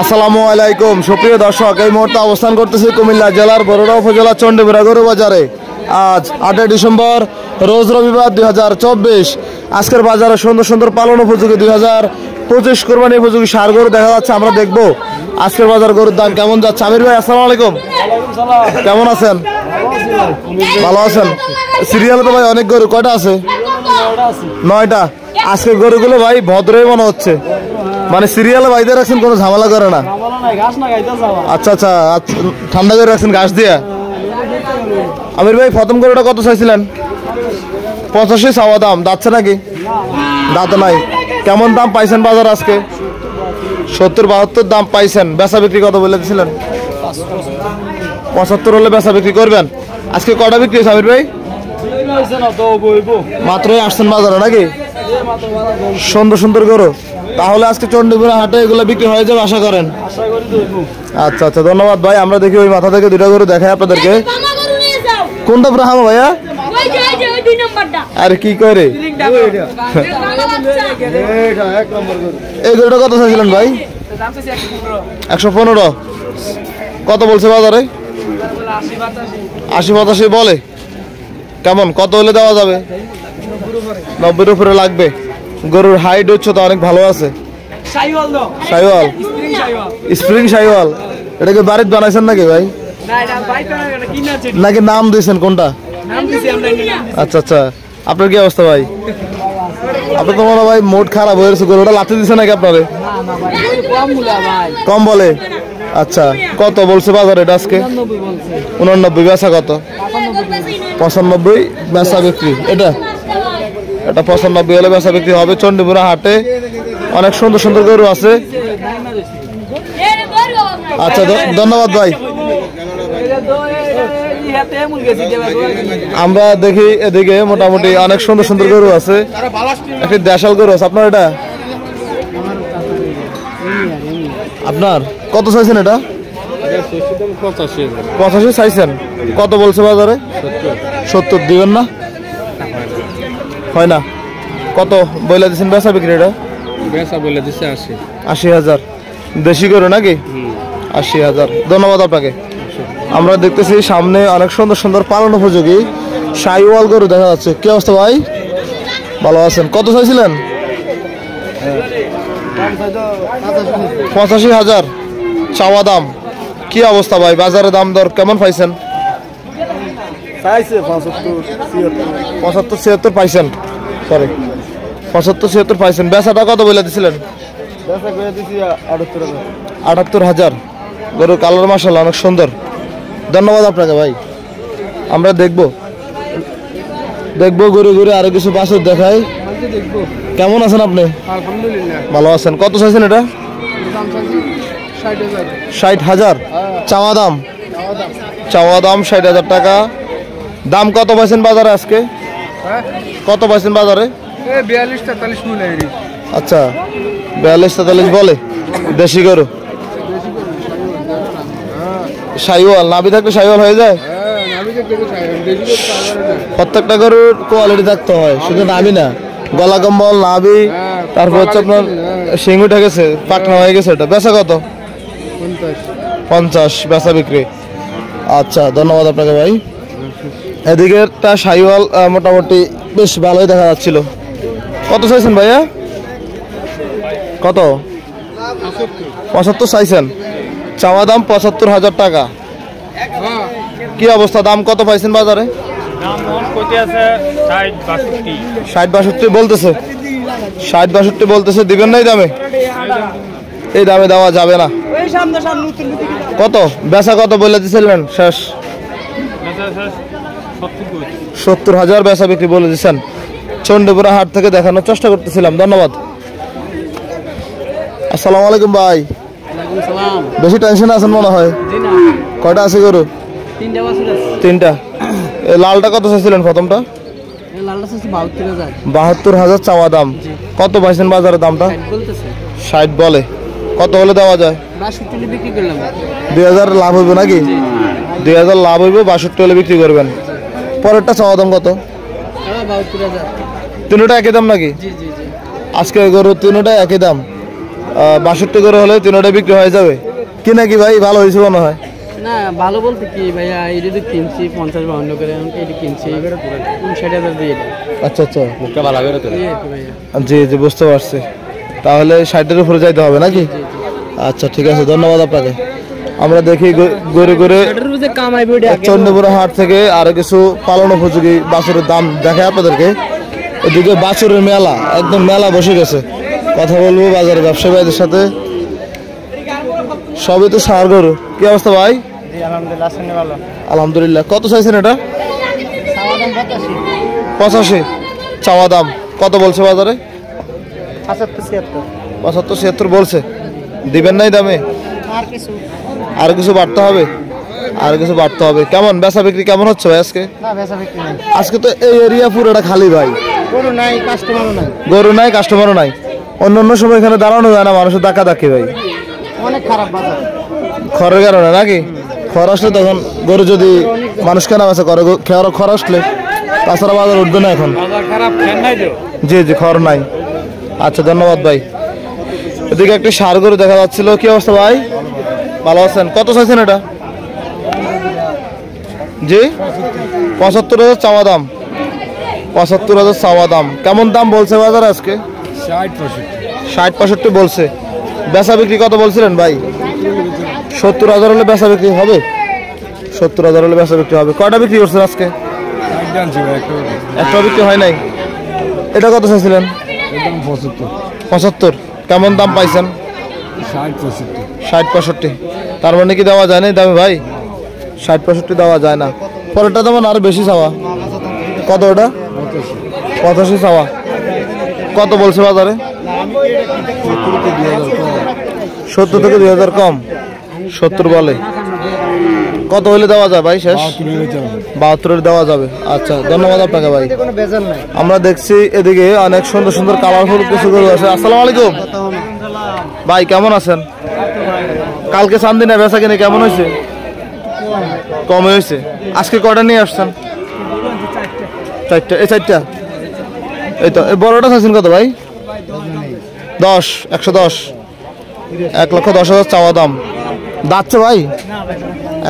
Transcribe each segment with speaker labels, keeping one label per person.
Speaker 1: আসসালামু আলাইকুম সুপ্রিয় দর্শক, এই মুহূর্তে অবস্থান করতেছি কুমিল্লা জেলার বরুড়া উপজেলা চণ্ডীপুরা গরু বাজারে। আজ 8 ডিসেম্বর রোজ রবিবার 2024। আজকের বাজারে সুন্দর সুন্দর পালন উপযোগী 2025 কোরবানি উপযোগী ষাঁড় গরু দেখা যাচ্ছে। আমরা দেখবো আজকের বাজার গরুর দাম কেমন যাচ্ছে। আমির ভাই আসসালামু আলাইকুম, কেমন আছেন? ভালো আছেন? সিরিয়ালে তো ভাই অনেক গরু, কয়টা আছে? 9টা। আজকের গরুগুলো ভাই ভদ্রই মনে হচ্ছে, মানে সিরিয়ালে ভাইদের রাখছেন, কোনো ঝামেলা করে না। আচ্ছা আচ্ছা, ঠান্ডা করে রাখছেন ঘাস দিয়ে। আমির ভাই প্রথম গরুটা কত চাইছিলেন? 85 চাওয়া দাম। দাঁতছে নাকি? দাঁত নাই। কেমন দাম পাইছেন বাজার আজকে? 70-72 দাম পাইছেন। বেচা বিক্রি কত বলে দিয়েছিলেন? 75 হলে বেচা বিক্রি করবেন। আজকে কটা বিক্রি হয়েছে আমির ভাই? মাত্রই আসছেন বাজারে নাকি? সুন্দর সুন্দর গরু। তাহলে আজকে চণ্ডীপুরা হাটে এগুলো বিক্রি হয়ে যাবে আশা করেন? আচ্ছা আচ্ছা, ধন্যবাদ ভাই। আমরা দেখি ওই মাথা থেকে দুটা গরু দেখাই আপনাদেরকে। কোনটা ব্রাহ্মা ভাইয়া? আরে কি করে, এই গরুটা কত চাইছিলেন ভাই? 115। কত বলছে বাজারে? 80-85 বলে। কেমন, কত হলে দেওয়া যাবে? 90-এর উপরে লাগবে। গরুর হাইট হচ্ছে তো অনেক ভালো আছে। শাইওয়াল, স্প্রিং শাইওয়াল। এটাকে বাড়িতে বানাইছেন নাকি ভাই, নাকি নাম দিয়েছেন? কোনটা? আচ্ছা আচ্ছা। আপনার কি অবস্থা ভাই? আপনার তো মনে ভাই মোট খারাপ হয়েছে, গরুটা লাথি দিচ্ছে নাকি আপনারে? কম বলে। আচ্ছা, কত বলছে বাজারে এটা আজকে? 89। বেচা কত? 95 বেচা বিক্রি। এটা 95 হলে বেচা বিক্রি হবে। চণ্ডীপুরা হাটে অনেক সুন্দর সুন্দর গরু আছে। আচ্ছা, ধন্যবাদ ভাই। আমরা দেখি এদিকে মোটামুটি অনেক সুন্দর সুন্দর গরু আছে। একটি দেশাল গরু আছে। আপনার এটা? আপনার কত চাইছেন এটা? 85 চাইছেন। কত বলছে বাজারে? 70 দিবেন না? হয় না। কত বইলা দিচ্ছেন বেচা বিক্রি? এটা
Speaker 2: বেচা বলে দিচ্ছে
Speaker 1: 80,000। দেশি গরু নাকি? 80,000। ধন্যবাদ আপনাকে। আমরা দেখতেছি সামনে অনেক সুন্দর সুন্দর পালন উপযোগী শাইওয়াল গরু দেখা যাচ্ছে। কি অবস্থা ভাই, ভালো আছেন? কত চাইছিলেন? 85,000 চাওয়া দাম। কি অবস্থা ভাই, বাজারে দাম দর কেমন পাইছেন? 75-76 পাইছেন। সরি, 75-76 পাইছেন। বেচাটা কত বলে দিছিলেন? 78,000। গরুর কালার মাশাআল্লাহ অনেক সুন্দর। ধন্যবাদ আপনাকে ভাই। আমরা দেখবো গরু ঘুরে আরো কিছু বাছুর দেখাই। কেমন আছেন আপনি?
Speaker 2: আলহামদুলিল্লাহ
Speaker 1: ভালো আছেন। কত চাইছেন এটা? 60,000 চাওয়া দাম। 60,000 টাকা। দাম কত পাইছেন বাজারে আজকে? কত পাইছেন বাজারে?
Speaker 2: 42-43
Speaker 1: আচ্ছা, 42-43 বলে। দেশি গরু শাইওয়াল, নাভি থাকলে শাইওয়াল হয়ে যায়। প্রত্যেকটা গরুর কোয়ালিটি থাকতে হয়, শুধু নাভি না, গলা কম্বল, নাভি, তারপর হচ্ছে আপনার শিং উঠে গেছে, পাকনা হয়ে গেছে। এটা বেচা কত? 50 বেচা বিক্রি। আচ্ছা, ধন্যবাদ আপনাকে ভাই। এদিকে একটা শাইওয়াল মোটামুটি বেশ ভালোই দেখা যাচ্ছিল। কত চাইছেন ভাইয়া? কত? 75 চাইছেন। চাওয়া দাম 75,000 টাকা। কি অবস্থা, দাম কত পাইছেন বাজারে? 60-62 বলতেছে। 60-62 বলতেছে। দিবেন না এই দামে? এই দামে দেওয়া যাবে না। কত বেচা কত বলে দিছিলেন? শেষ 70,000 বেচা বিক্রি বলে দিচ্ছেন। চণ্ডীপুরা হাট থেকে দেখানোর চেষ্টা করতেছিলাম। ধন্যবাদ। আসসালামু আলাইকুম ভাই। বেশি টেনশন আছেন মনে হয়। কয়টা আছে গরু? 3টা। লালটা কত চাইছিলেন প্রথমটা? 72,000 চাওয়া দাম। কত পাইছেন বাজারে দামটা? 60 বলে। কত হলে দেওয়া যায়? 2,000 লাভ হইব নাকি? 2,000 লাভ হইব, 62 হলে বিক্রি করবেন। পরেরটা চাওয়া দাম কত?
Speaker 2: 72,000।
Speaker 1: তিনটা একই দাম নাকি? আজকে গরু তিনটা একই দাম। 62 করে হলে তিনটা বিক্রি হয়ে যাবে কি নাকি ভাই? ভালো হয়েছে মনে হয়।
Speaker 3: না ভালো বলতে কি ভাইয়া, এটা তো কিনছি 50-52 করে, এটা কিনছি 59,000 দিয়ে।
Speaker 1: আচ্ছা আচ্ছা,
Speaker 2: মুখটা ভালো করে তো
Speaker 3: ভাইয়া
Speaker 1: জি জি বুঝতে পারছি। তাহলে 60-এর উপরে যাইতে হবে নাকি? আচ্ছা ঠিক আছে, ধন্যবাদ আপনাকে। আমরা দেখি ঘুরে ঘুরে চন্ডীপুরা হাট থেকে আরো কিছু পালন উপযোগী বাছুরের দাম দেখায় আপনাদেরকে। এদিকে বাছুরের মেলা, একদম মেলা বসে গেছে। কথা বলবো বাজারে ব্যবসায়ী ভাইদের সাথে। সবই তো সার গরু। কি অবস্থা ভাই? আলহামদুলিল্লাহ। কত চাইছেন এটা? 85 চাওয়া দাম। কত বলছে বাজারে? 75-76 বলছে। দিবেন নাই দামে? আর কিছু বাড়তে হবে, আর কিছু বাড়তে হবে। কেমন বেচা বিক্রি কেমন হচ্ছে ভাই আজকে? আজকে তো এই এরিয়া পুরোটা খালি ভাই, গরু নাই কাস্টমারও নাই। অন্য সময় এখানে দাঁড়ানো যায় না, মানুষের ধাক্কা ধাক্কি ভাই।
Speaker 3: অনেক খারাপ বাজার
Speaker 1: খড়ের কারণে নাকি? খড় আসলে তখন গরু যদি মানুষ কেনা বেচা করে, খড় আসলে তাছাড়া বাজার উঠবে না এখন। জি জি, খড় নাই। আচ্ছা ধন্যবাদ ভাই। এদিকে একটা ষাঁড় গরু দেখা যাচ্ছিল। কি অবস্থা ভাই? ভালো আছেন? কত চাইছেন এটা? জি 75,000 চাওয়া দাম। 75,000 চাওয়া দাম। কেমন দাম বলছে বাজার আজকে? 60-65 বলছে। বেচা বিক্রি কত বলছিলেন ভাই? 70,000 হলে বেচা বিক্রি হবে। 70,000 হলে বেচা বিক্রি হবে। কয়টা বিক্রি করছেন আজকে? একটা বিক্রি হয় নাই। এটা কত চাইছিলেন? 75। কেমন দাম পাইছেন? 60-65। তার মানে কি দেওয়া যায় না দামে ভাই? 60-65 দেওয়া যায় না। পরেরটা তেমন আরো বেশি চাওয়া। কত ওটা? 85 চাওয়া। কত বলছে বাজারে? 70 থেকে 2,000 কম। 70 বলে। কত হলে দেওয়া যায় ভাই শেষ? 72 দেওয়া যাবে। আচ্ছা ধন্যবাদ আপনাকে ভাই। আমরা দেখছি এদিকে অনেক সুন্দর সুন্দর কালারফুল কিছু গরু আছে। আসসালামু আলাইকুম ভাই, কেমন আছেন? কালকে চান্দিনা বেচা কিনে কেমন হয়েছে? কম হয়েছে। আজকে কয়টা নিয়ে আসছেন? 4টা। এই 4টা? এই তো এই বড়টা চাইছেন কত ভাই? 10, 110। 1,10,000 চাওয়া দাম। দাঁতছে ভাই?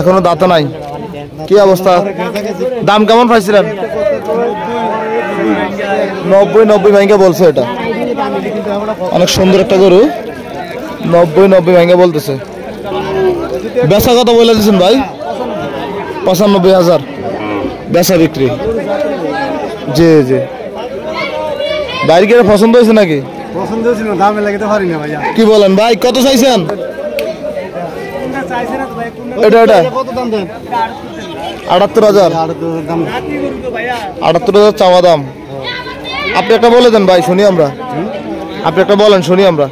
Speaker 1: এখনো দাঁত নাই। কি অবস্থা? দাম কেমন পাইছিলেন? 90 ভাঙ্গা বলছে। এটা অনেক সুন্দর একটা গরু। 90 ভাঙ্গা বলতেছে। বেচা কত বলে দিচ্ছেন ভাই? 95,000 বেচা বিক্রি। জি জি। বাইরে গিয়ে পছন্দ হয়েছে নাকি?
Speaker 2: পছন্দ হয়েছিল, দামে লাগাতে পারি না ভাইয়া।
Speaker 1: কি বলেন ভাই? কত চাইছেন? এটা 78,000। 78,000 চাওয়া দাম। আপনি একটা বলে দেন ভাই, শুনি আমরা। আপনি একটা বলেন, শুনি আমরা।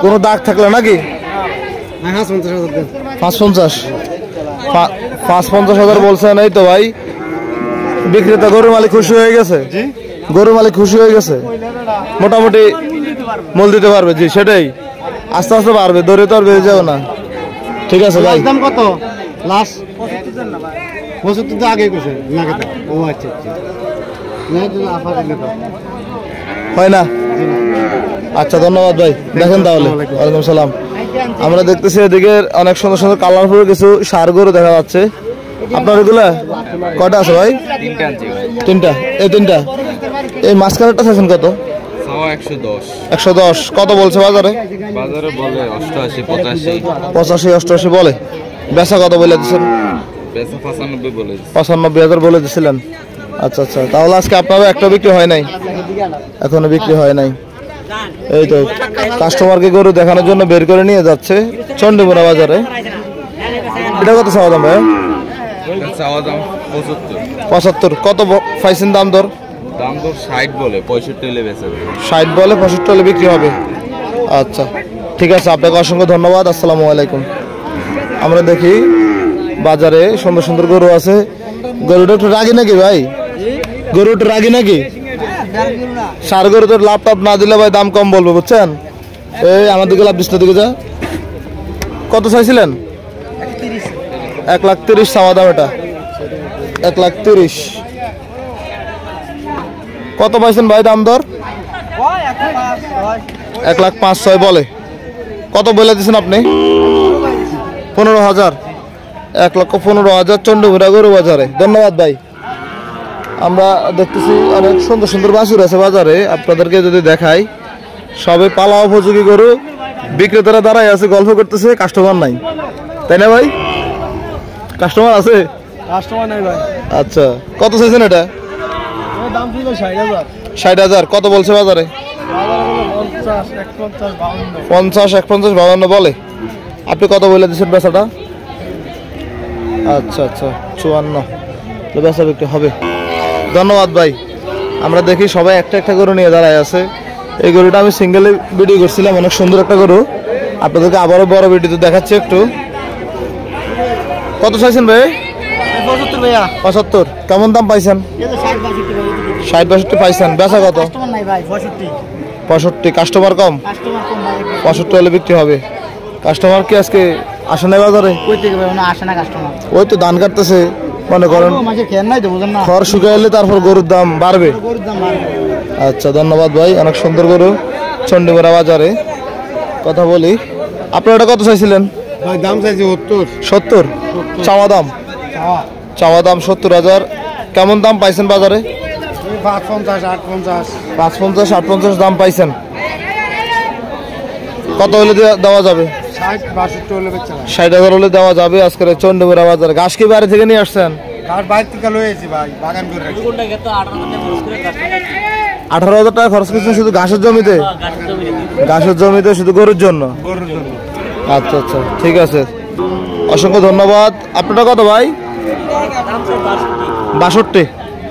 Speaker 1: কোন দাগ থাকলে নাকি? 550,000 বলছেন। এই তো ভাই বিক্রেতা গরুর মালিক খুশি হয়ে গেছে। গরুর মালিক খুশি হয়ে গেছে, মোটামুটি মূল দিতে পারবে। জি সেটাই, আস্তে আস্তে বাড়বে, দৌড়ে তো আর বেড়ে যাবে না। ঠিক আছে ভাই।
Speaker 3: দাম কত লাস্ট? 75 তো আগে কইছে না কত? ও আচ্ছা আচ্ছা, না তো আফা দিলে তো
Speaker 1: হয় না। আচ্ছা ধন্যবাদ ভাই। দেখেন তাহলে। ওয়ালাইকুম সালাম। আমরা দেখতেছি এদিকে অনেক সুন্দর সুন্দর কালারফুল কিছু ষাঁড় গরু দেখা যাচ্ছে। আপনার এগুলা কয়টা আছে ভাই? 3টা। এই 3টা। এই মাঝখানেরটা চাইছেন কত? 110। কত বলছে বাজারে?
Speaker 2: বাজারে বলে 88, 85।
Speaker 1: 85-88 বলে। বেচা কত বলে দিচ্ছেন?
Speaker 2: বেচা 95 বলে।
Speaker 1: 95,000 বলে দিছিলেন। আচ্ছা আচ্ছা, তাহলে আজকে আপনারও একটা বিক্রি হয় নাই? এখনো বিক্রি হয় নাই। এই তো কাস্টমারকে গরু দেখানোর জন্য বের করে নিয়ে যাচ্ছে চন্ডীপুরা বাজারে। এটা কত চাওয়া দাম ভাই?
Speaker 2: চাওয়া দাম
Speaker 1: 75। কত পাইছেন দাম দর?
Speaker 2: দাম তো 60 বলে, 65 হলে বেচবে।
Speaker 1: 60 বলে 65 হলে বিক্রি হবে। আচ্ছা ঠিক আছে, আপনাকে অসংখ্য ধন্যবাদ। আসসালামু আলাইকুম। আমরা দেখি বাজারে সুন্দর সুন্দর গরু আছে। গরুটা একটু রাগি নাকি ভাই? গরু একটু রাগি নাকি? ষাঁড় গরু তো লাভ টাপ না দিলে ভাই দাম কম বলবো, বুঝছেন? এই আমার দিকে লাভ দিচ্ছে, দিকে যা। কত চাইছিলেন? 1,30,000 চাওয়া দাম। এটা 1,30,000। কত পাইছেন ভাই দাম দর? 1,05,600 বলে। কত বলে দিচ্ছেন আপনি? 15,000। 1,15,000 চন্ডমুড়া গরু বাজারে। ধন্যবাদ ভাই। আমরা দেখতেছি অনেক সুন্দর সুন্দর বাছুর আছে বাজারে, আপনাদেরকে যদি দেখাই সবে পালা উপযোগী গরু। বিক্রেতারা দাঁড়ায় আছে, গল্প করতেছে, কাস্টমার নাই, তাই না ভাই? কাস্টমার আছে?
Speaker 3: কাস্টমার নাই ভাই।
Speaker 1: আচ্ছা, কত চাইছেন এটা?
Speaker 3: দাম ছিল 60,000।
Speaker 1: 60,000। কত বলছে বাজারে?
Speaker 3: 50, 51, 52।
Speaker 1: 50, 51, 52 বলে। আপনি কত বলে দিচ্ছেন বেচাটা? আচ্ছা আচ্ছা, 54 বেচা বিক্রি হবে। ধন্যবাদ ভাই। আমরা দেখি সবাই একটা একটা গরু নিয়ে দাঁড়ায় আছে। এই গরুটা আমি সিঙ্গেলে ভিডিও করছিলাম, অনেক সুন্দর একটা গরু। আপনাদেরকে আবারও বড় ভিডিওতে দেখাচ্ছি একটু। কত চাইছেন ভাই?
Speaker 3: 75 ভাইয়া।
Speaker 1: 75। কেমন দাম পাইছেন? 60-62 পাইছেন। বেচা কত?
Speaker 3: কাস্টমার নাই ভাই, 65।
Speaker 1: 65। কাস্টমার কম?
Speaker 3: কাস্টমার কম ভাই।
Speaker 1: 65 হলে বিক্রি হবে। কাস্টমার কি আজকে আসে নাই বাজারে?
Speaker 3: কই থেকে ভাই ওনা আসে না কাস্টমার।
Speaker 1: ওই তো ধান কাটতেছে, মনে করেন
Speaker 3: মাঝে খেয়াল নাই তো, বুঝেন না।
Speaker 1: খড় শুকাইলে তারপর গরুর দাম বাড়বে।
Speaker 3: গরুর দাম বাড়বে।
Speaker 1: আচ্ছা, ধন্যবাদ ভাই। অনেক সুন্দর গরু চন্ডিমুড়া বাজারে। কথা বলি, আপনারা এটা কত চাইছিলেন?
Speaker 3: ভাই দাম চাইছি 70।
Speaker 1: 70 চাওয়া দাম? চাওয়া দাম 70,000। কেমন দাম পাইছেন বাজারে?
Speaker 3: 55, 58।
Speaker 1: 55, 58 দাম পাইছেন। কত হলে দেওয়া যাবে?
Speaker 3: 60, 62 হলে বেচা ভাই।
Speaker 1: 60,000 হলে দেওয়া যাবে আজকের চন্ডিমুড়া বাজারে। ঘাস কি বাড়ি থেকে নিয়ে আসছেন?
Speaker 3: কার বাইরে থেকে লয়েছি ভাই, বাগান করে রাখছি।
Speaker 1: 18,000 টাকা খরচ করছেন শুধু ঘাসের জমিতে? ঘাসের জমিতে শুধু গরুর জন্য?
Speaker 3: গরুর জন্য।
Speaker 1: আচ্ছা আচ্ছা, ঠিক আছে, অসংখ্য ধন্যবাদ। আপনারা কত ভাই? 62।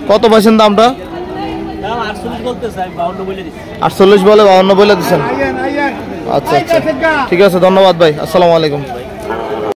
Speaker 1: কত পাইছেন দামটা? 48 বলে, 52 বলে দিচ্ছেন। আচ্ছা আচ্ছা, ঠিক আছে, ধন্যবাদ ভাই। আসসালামু আলাইকুম।